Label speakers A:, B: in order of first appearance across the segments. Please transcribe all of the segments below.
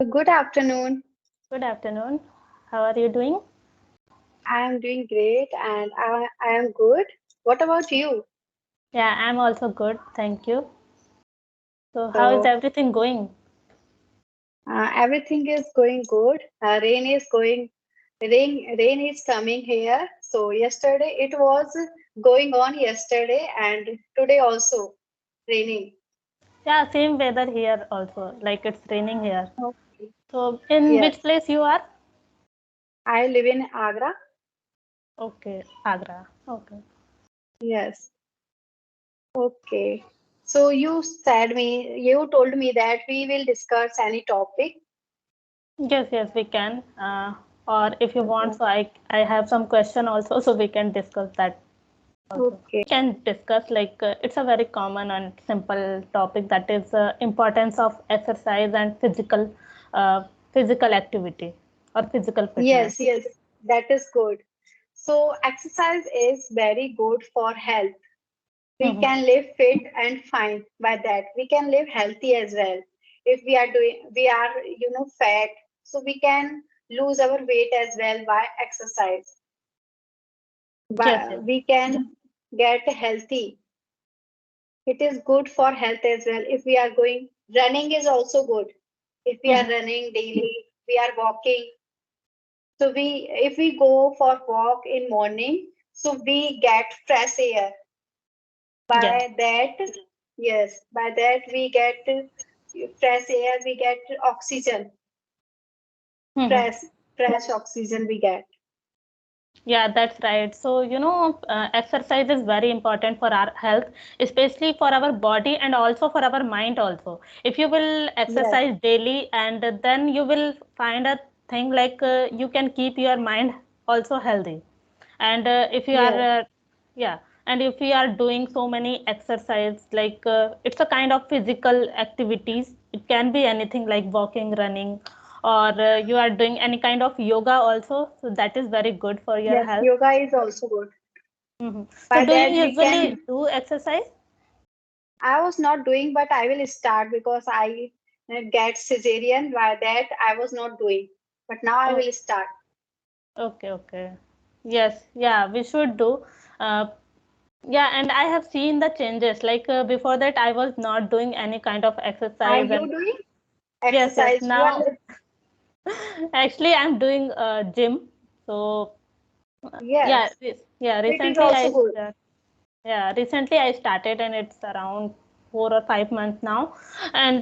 A: Good afternoon.
B: Good afternoon. How are you doing?
A: I am doing great and I am good. What about you?
B: Yeah, I'm also good. Thank you. So, how is
A: So,
B: everything going?
A: everything is going good. Rain is coming here. So, yesterday it was going on yesterday and today also raining.
B: Yeah, same weather here also. Like it's raining here.
A: Okay.
B: So, in which
A: Yes,
B: place you are?
A: I live in Agra.
B: Okay, Agra. Okay.
A: Yes. Okay. So, you told me that we will discuss any topic.
B: Yes, we can. Or if you want,
A: Uh,
B: so I have some question also, so we can discuss that also.
A: Okay.
B: Can discuss like it's a very common and simple topic that is importance of exercise and uh, physical activity or physical fitness.
A: Yes, that is good. So, exercise is very good for health. We
B: Mhm.
A: can live fit and fine by that. We can live healthy as well. If we are, fat, so we can lose our weight as well by exercise.
B: Yes,
A: But
B: yes.
A: we can get healthy. It is good for health as well. If we are going, running is also good. If we are
B: Mhm.
A: running daily, we are walking. So if we go for walk in morning, so we get fresh air.
B: Yeah.
A: By that, yes, by that we get fresh air, we get oxygen,
B: Mhm.
A: fresh, fresh oxygen we get.
B: Yeah, that's right. So, exercise is very important for our health, especially for our body and also for our mind also. If you will
A: Yes,
B: exercise daily and then you will find a thing like you can keep your mind also healthy. And if you are,
A: yes,
B: yeah, and if we are doing so many exercise, like it's a kind of physical activities. It can be anything like walking, running, or you are doing any kind of yoga also. So that is very good for your
A: yes,
B: health.
A: yoga is also good.
B: So
A: By
B: do
A: that
B: you
A: we
B: usually
A: can,
B: do exercise?
A: I was not doing, but I will start because I get cesarean. By that I was not doing, but now I
B: Oh,
A: will start.
B: okay. Yes, yeah, we should do. Uh, yeah, and I have seen the changes. Like before that, I was not doing any kind of
A: Are
B: exercise,
A: you
B: and
A: doing
B: yes,
A: exercise? You
B: now
A: are,
B: actually I'm doing gym. So yeah,
A: yes,
B: yeah,
A: it is also good.
B: recently I started, and it's around 4 or 5 months now. And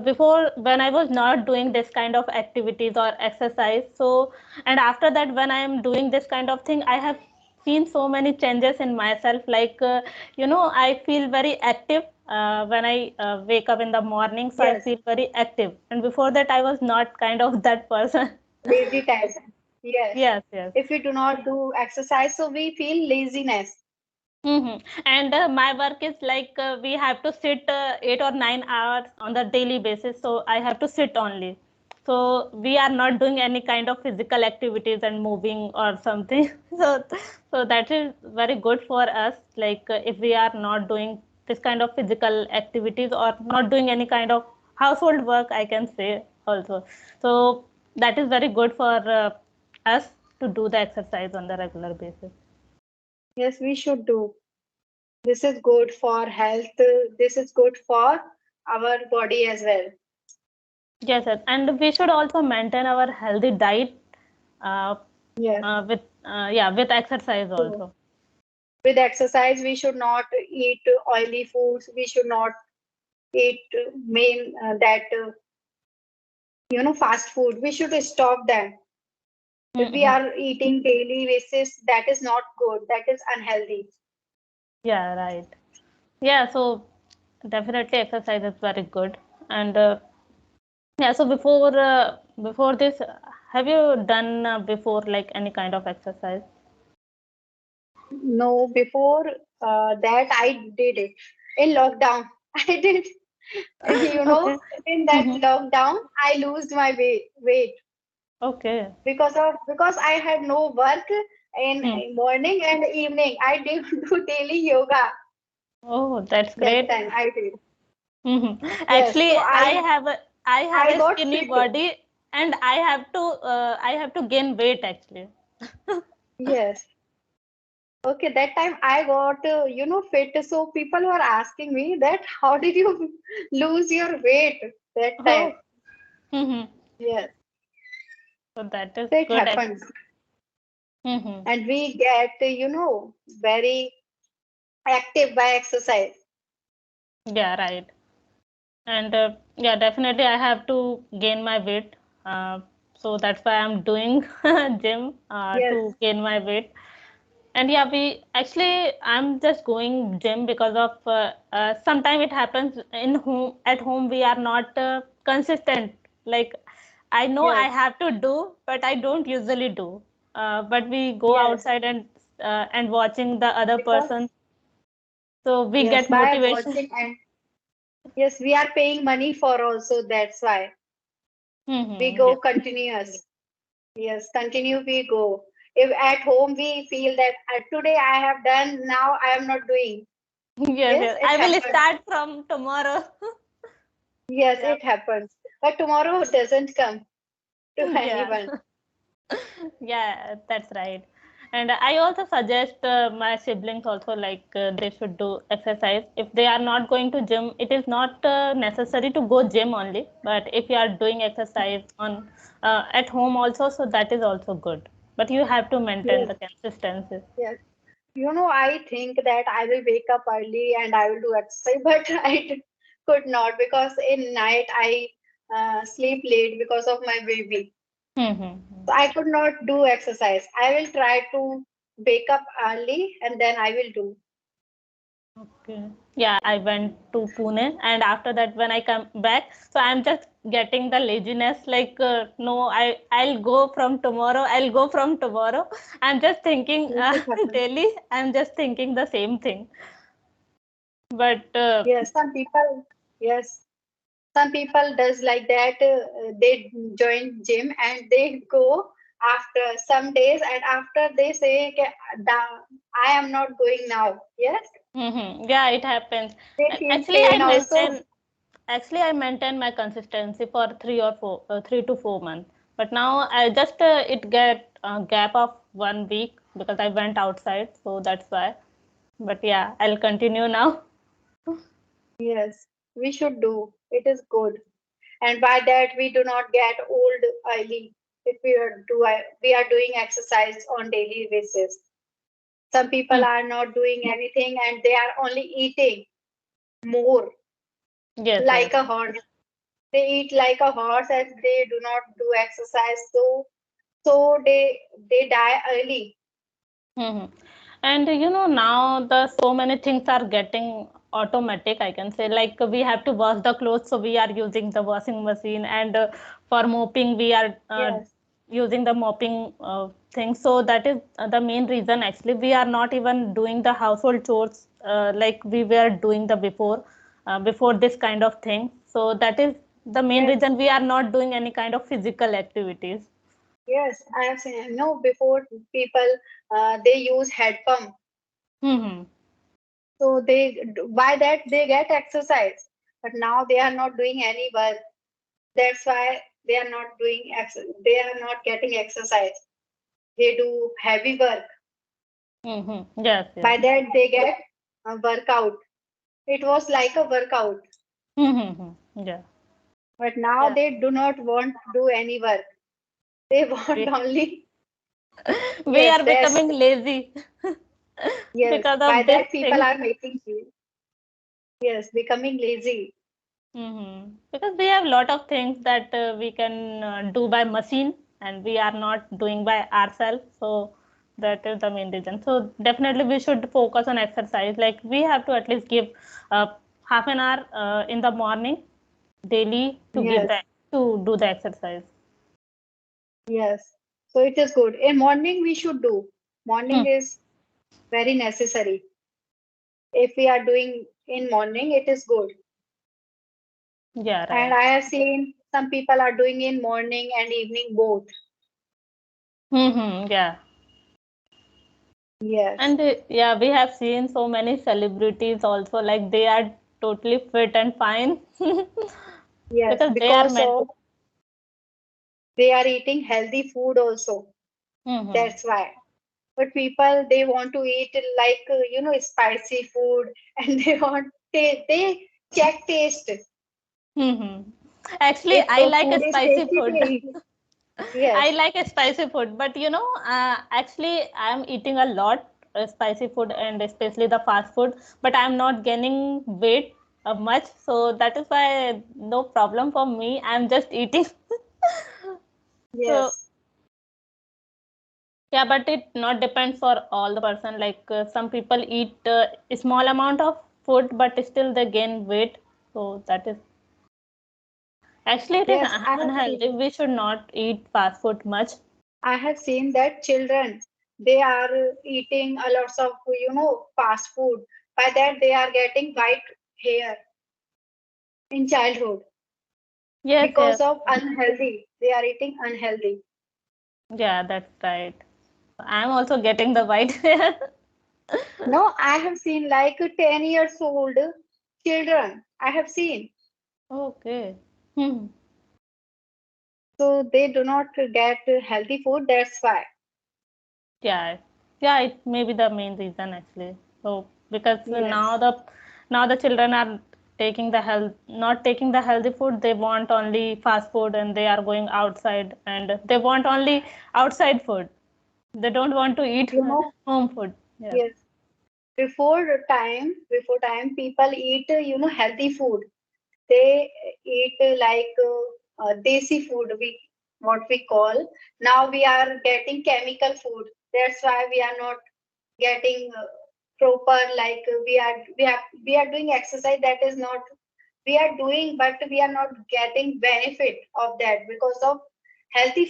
B: before, when I was not doing this kind of activities or exercise, so and after that, when I am doing this kind of thing, I have seen so many changes in myself. Like I feel very active when I wake up in the morning, so I
A: Yes,
B: feel very active. And before that, I was not kind of that person.
A: lazy time. Yes.
B: Yes.
A: If we do not do exercise, so we feel laziness.
B: And my work is like we have to sit 8 or 9 hours on the daily basis. So I have to sit only. So we are not doing any kind of physical activities and moving or something. So that is very good for us. Like if we are not doing this kind of physical activities or not doing any kind of household work, I can say also. So that is very good for us to do the exercise on the regular basis.
A: Yes, we should do. This is good for health. This is good for our body as well.
B: Yes, and we should also maintain our healthy diet uh,
A: Yes.
B: with exercise
A: So
B: also.
A: with exercise, we should not eat oily foods. We should not eat main that fast food. We should stop them. If we
B: Mm-hmm.
A: are eating daily basis, that is not good. That is unhealthy.
B: Yeah, right. Yeah, so definitely exercise is very good. And yeah, so before this, have you done before like any kind of exercise?
A: No, before that I did it in lockdown. I did, you know,
B: Okay.
A: in that
B: Mm-hmm.
A: lockdown, I lost my weight
B: Okay.
A: because I had no work in
B: Hmm.
A: morning and evening. I did do daily yoga
B: Oh, that's
A: that
B: great.
A: time. I did.
B: Hmm.
A: Yes,
B: Actually,
A: so I
B: I have
A: I
B: a
A: got
B: skinny
A: fit.
B: body and I have to gain weight actually.
A: Yes. Okay, that time I got, fit. So people were asking me that how did you lose your weight that time?
B: Oh. Mm-hmm.
A: Yes,
B: So that is
A: so it
B: good.
A: happens.
B: Mm-hmm.
A: And we get, very active by exercise.
B: Yeah, right. And yeah, definitely I have to gain my weight. So that's why I'm doing gym
A: Yes,
B: to gain my weight. And yeah, we actually I'm just going gym because of sometimes it happens in home at home we are not consistent. Like I know I
A: yes,
B: have to do, but I don't usually do. But we go
A: yes.
B: outside and watching the other
A: Because,
B: person, so we
A: yes,
B: get
A: by
B: motivation.
A: watching and yes, we are paying money for also. That's why we
B: Mm-hmm.
A: go continuous. Yes, continue we go. If at home we feel that today I have done, now I am not doing.
B: Yes,
A: Yes,
B: yes.
A: it
B: I will
A: happens.
B: start from tomorrow.
A: Yes,
B: Yeah,
A: it happens. But tomorrow doesn't come to
B: yeah,
A: anyone.
B: yeah. That's right. And I also suggest my siblings also like they should do exercise. If they are not going to gym, it is not necessary to go gym only. But if you are doing exercise on at home also, so that is also good. But you have to maintain
A: Yes,
B: the consistency.
A: yes. I think that I will wake up early and I will do exercise, but could not because in night I sleep late because of my baby.
B: Mm-hmm.
A: So I could not do exercise. I will try to wake up early and then I will do.
B: Okay. Yeah, I went to Pune, and after that, when I come back, so I'm just getting the laziness. Like, no, I'll go from tomorrow. I'll go from tomorrow. I'm just thinking
A: Yes, it happens.
B: daily. I'm just thinking the same thing. But
A: Yes, some people. Yes, some people does like that. They join gym and they go after some days, and after they say, "Okay, I am not going now." Yes,
B: yeah, it happens.
A: they feel
B: Actually, I
A: pain also.
B: maintain. Actually, I maintain my consistency for 3 to 4 months. But now I just it get a gap of 1 week because I went outside, so that's why. But yeah, I'll continue now.
A: Yes, we should do. It is good, and by that we do not get old early if we are doing exercise on daily basis. Some people
B: Hmm.
A: are not doing anything and they are only eating more
B: Yes, yes.
A: like a horse. They eat like a horse and they do not do exercise. So they die early.
B: Hmm. And now the so many things are getting automatic. I can say like we have to wash the clothes, so we are using the washing machine, and for mopping we are
A: Yes,
B: using the mopping thing. So that is the main reason. Actually, we are not even doing the household chores like we were doing the before this kind of thing. So that is the main
A: yes,
B: reason we are not doing any kind of physical activities.
A: yes. I have seen. No, before people they use head pump.
B: Hmm.
A: So by that they get exercise. But now they are not doing any work. That's why they are not they are not getting exercise. They do heavy work.
B: Hmm. Yes, yes.
A: By that they get a workout. It was like a workout.
B: Hmm. Yeah.
A: But now
B: Yeah.
A: they do not want to do any work. They want
B: We,
A: only,
B: we
A: yes,
B: are
A: rest.
B: becoming lazy
A: Yes.
B: because
A: By
B: of this
A: that people
B: thing.
A: are making, yes, becoming lazy.
B: Because we have a lot of things that we can do by machine and we are not doing by ourselves. So that is the main reason. So definitely we should focus on exercise. Like we have to at least give uh, half an hour in the morning daily to give
A: Yes,
B: the to do the exercise.
A: yes. So it is good. In morning we should do.
B: Hmm.
A: Morning is very necessary. If we are doing in morning, it is good.
B: Yeah,
A: And
B: right.
A: I have seen some people are doing in morning and evening both.
B: Yeah.
A: Yes.
B: And yeah, we have seen so many celebrities also, like they are totally fit and fine.
A: Yes,
B: because they are
A: because
B: meant to.
A: of they are eating healthy food also.
B: Mm-hmm.
A: That's why. But people they want to eat like spicy food and they check taste.
B: Mm-hmm. Actually,
A: If
B: I like a
A: food is
B: spicy
A: tasty,
B: food.
A: they eat.
B: I
A: Yes,
B: like a spicy food, but actually, I'm eating a lot spicy food and especially the fast food, but I'm not gaining weight much, so that is why no problem for me. I'm just eating. So
A: yes,
B: yeah, but it not depends for all the person. Like some people eat a small amount of food, but still they gain weight. So that is actually it is
A: yes.
B: unhealthy. We should not eat fast food much.
A: I have seen that children they are eating a lots of fast food. By that they are getting white hair in childhood
B: Yes,
A: because
B: yes,
A: of unhealthy. They are eating unhealthy.
B: yeah, that's right. I'm also getting the white hair.
A: No, I have seen like 10 years old children. I have seen.
B: Okay. Hmm.
A: So they do not get healthy food. That's why.
B: Yeah, yeah, it may be the main reason actually. So because
A: Yes.
B: now the children are taking the health not taking the healthy food, they want only fast food and they are going outside and they want only outside food. They don't want to eat
A: You know,
B: home food. Yeah.
A: yes. Before time, people eat healthy food. They eat desi food. We what we call now we are getting chemical food. That's why we are not getting proper we are doing exercise that is not we are doing but we are not getting benefit of that because of healthy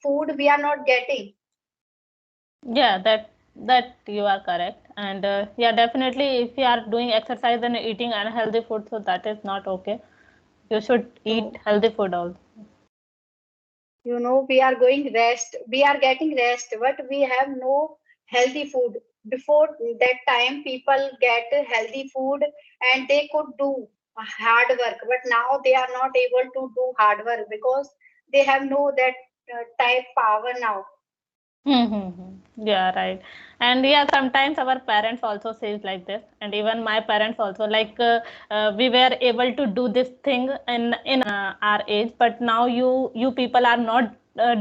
A: food we are not getting.
B: Yeah, that you are correct. And yeah, definitely if you are doing exercise and eating unhealthy food, so that is not okay. You should eat
A: So
B: healthy food also.
A: we are going rest we are getting rest but we have no healthy food. Before that time people get healthy food and they could do hard work but now they are not able to do hard work because they have no that type power now.
B: Mm-hmm. Yeah, right. And yeah, sometimes our parents also says like this, and even my parents also like we were able to do this thing in our age, but now you people are not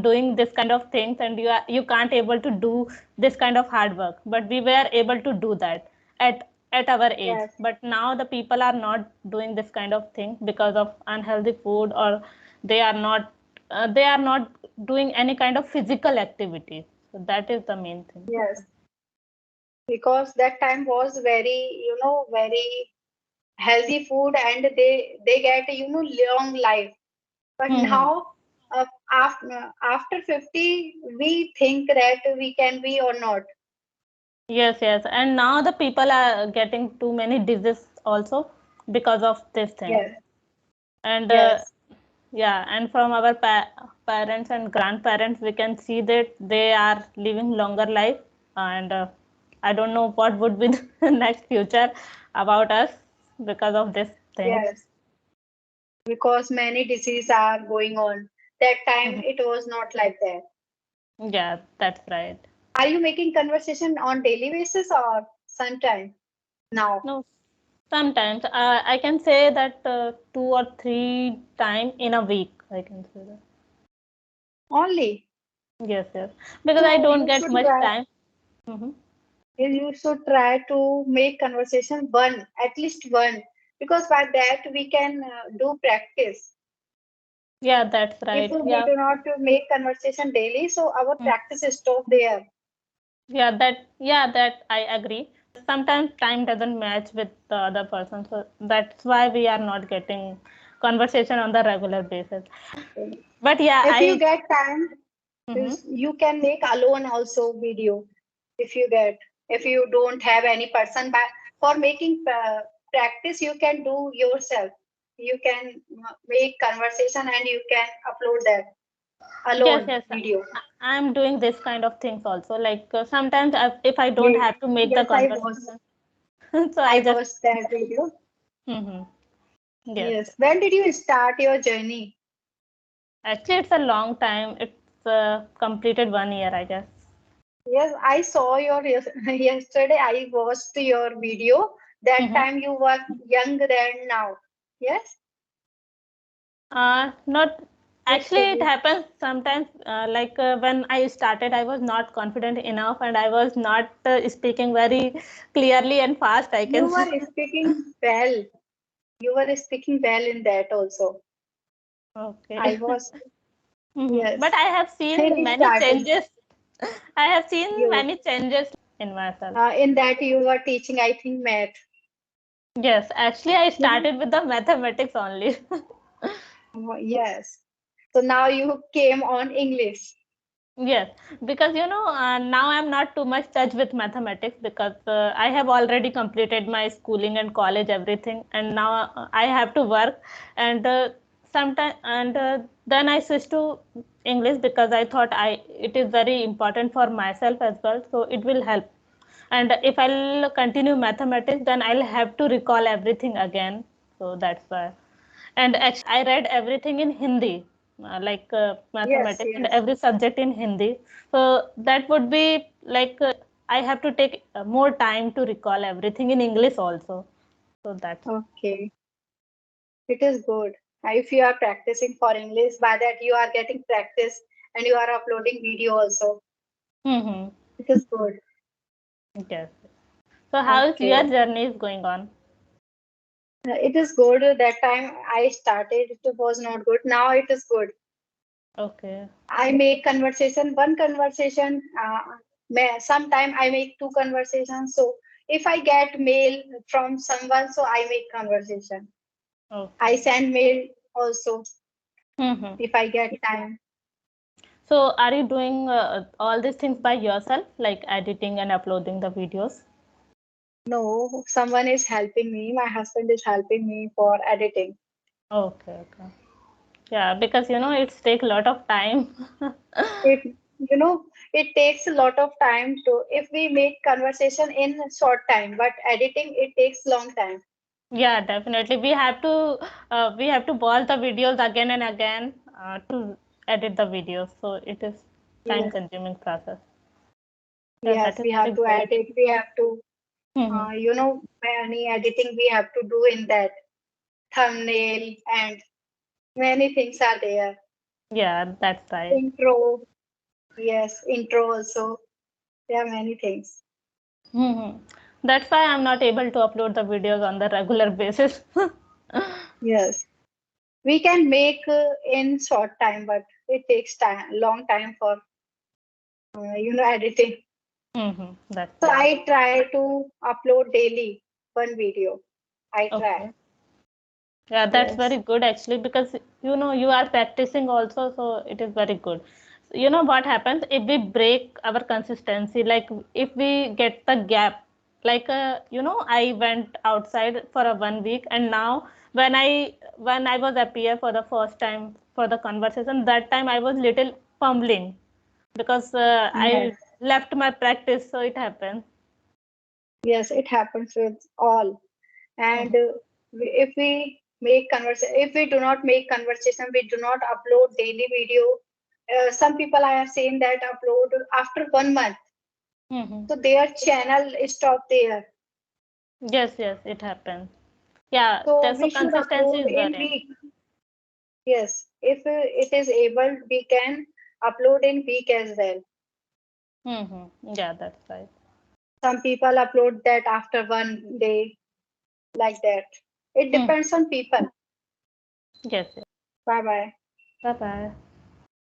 B: doing this kind of things, and you can't able to do this kind of hard work. But we were able to do that at our age,
A: Yes,
B: but now the people are not doing this kind of thing because of unhealthy food, or they are not they are not doing any kind of physical activity. So that is the main thing.
A: yes, because that time was very very healthy food and they get long life. But
B: Hmm.
A: now, after 50, we think that we can be or not.
B: Yes, yes. And now the people are getting too many diseases also because of this thing.
A: Yes,
B: And
A: yes,
B: yeah, and from our parents and grandparents, we can see that they are living longer life. And I don't know what would be the next future about us because of these things.
A: yes. Because many diseases are going on. That time it was not like that.
B: Yeah, that's right.
A: Are you making conversation on daily basis or sometime now?
B: No, sometimes I can say that 2 or 3 times in a week. I can say that.
A: Only.
B: Yes, yes. Because I
A: So
B: don't get much time. Hmm.
A: you should try to make conversation one, at least one, because by that we can do practice.
B: Yeah, that's
A: If
B: right.
A: we
B: Yeah.
A: do not make conversation daily, so our
B: Mm.
A: practice is stop there.
B: Yeah, that I agree. Sometimes time doesn't match with the other person, so that's why we are not getting conversation on the regular basis. But yeah,
A: If you
B: I.
A: get time,
B: Mhm.
A: you can make alone also video. If you get, if you don't have any person, but for making practice, you can do yourself. You can make conversation and you can upload that
B: Yes,
A: alone
B: yes.
A: video.
B: I'm doing this kind of things also. Like sometimes if I don't
A: Yes,
B: have to make the
A: yes,
B: conversation, so I
A: I
B: just.
A: watched that video.
B: Mhm. Yes.
A: Yes. When did you start your journey?
B: Actually, it's a long time. It's completed 1 year, I guess.
A: Yes, I saw your yesterday. I watched your video. That
B: Mm-hmm.
A: time you were young than now. Yes,
B: Not
A: it's
B: actually, it
A: good.
B: happens sometimes. When I started, I was not confident enough, and I was not speaking very clearly and fast, I
A: You
B: can say.
A: were speaking well. You were speaking well in that also. I
B: Okay.
A: was,
B: But
A: yes.
B: I have seen
A: It
B: many
A: started.
B: changes. I have seen
A: You
B: many changes in myself.
A: in that you were teaching, I think, math.
B: Yes, actually, I
A: You know?
B: started with the mathematics only.
A: Yes. So now you came on English.
B: Yes, because now I'm not too much touch with mathematics because I have already completed my schooling and college everything, and now I have to work, and sometime and then I switched to English because I thought I it is very important for myself as well, so it will help. And if I'll continue mathematics, then I'll have to recall everything again, so that's why. And actually, I read everything in Hindi,
A: Yes,
B: mathematics and
A: yes.
B: every subject in Hindi. So that would be I have to take more time to recall everything in English also. So that's.
A: Okay. It is good. If you are practicing for English, by that you are getting practice and you are uploading video also.
B: Mm-hmm.
A: It is good.
B: Yes. So how is your
A: Okay.
B: journey is going on?
A: It is good. That time I started, it was not good. Now it is good.
B: Okay.
A: I make conversation, one conversation. Sometime I make two conversations. So if I get mail from someone, so I make conversation. I
B: Okay.
A: send mail also
B: Mm-hmm.
A: if I get time.
B: So are you doing all these things by yourself, like editing and uploading the videos?
A: No, someone is helping me. My husband is helping me for editing.
B: Okay. Okay. Yeah, because it's take a lot of time.
A: It, it takes a lot of time to, if we make conversation in a short time, but editing, it takes long time.
B: Yeah, definitely. We have to watch the videos again and again to edit the videos. So it is time
A: Yes,
B: consuming process. Yeah,
A: yes,
B: that is
A: we
B: very
A: have to
B: good.
A: edit. We have to,
B: Hmm.
A: many editing we have to do in that thumbnail and many things are there.
B: Yeah, that's right.
A: Intro, yes, intro also. There are many things.
B: Hmm. That's why I'm not able to upload the videos on the regular basis.
A: Yes, we can make in short time, but it takes time, long time for editing.
B: That's
A: So
B: right.
A: I try to upload daily one video. I try.
B: Okay. Yeah, that's very
A: Yes.
B: good actually because you are practicing also, so it is very good. You know what happens if we break our consistency, like if we get the gap, I went outside for a 1 week, and now when I was appear for the first time for the conversation, that time I was little fumbling because
A: Yes.
B: I left my practice, so it happened.
A: Yes, it happens with all. And
B: Mhm.
A: if we make conversation, if we do not make conversation, we do not upload daily video. Some people I have seen that upload after 1 month.
B: Mhm.
A: So their channel is stopped there.
B: Yes, yes, it happens. Yeah,
A: So
B: so
A: we should
B: consistency
A: upload
B: is
A: in
B: very.
A: week. Yes. If it is able, we can upload in week as well.
B: Yeah, that's right.
A: Some people upload that after 1 day, like that. It
B: Hmm.
A: depends on people.
B: Yes, yes.
A: Bye bye.
B: Bye bye.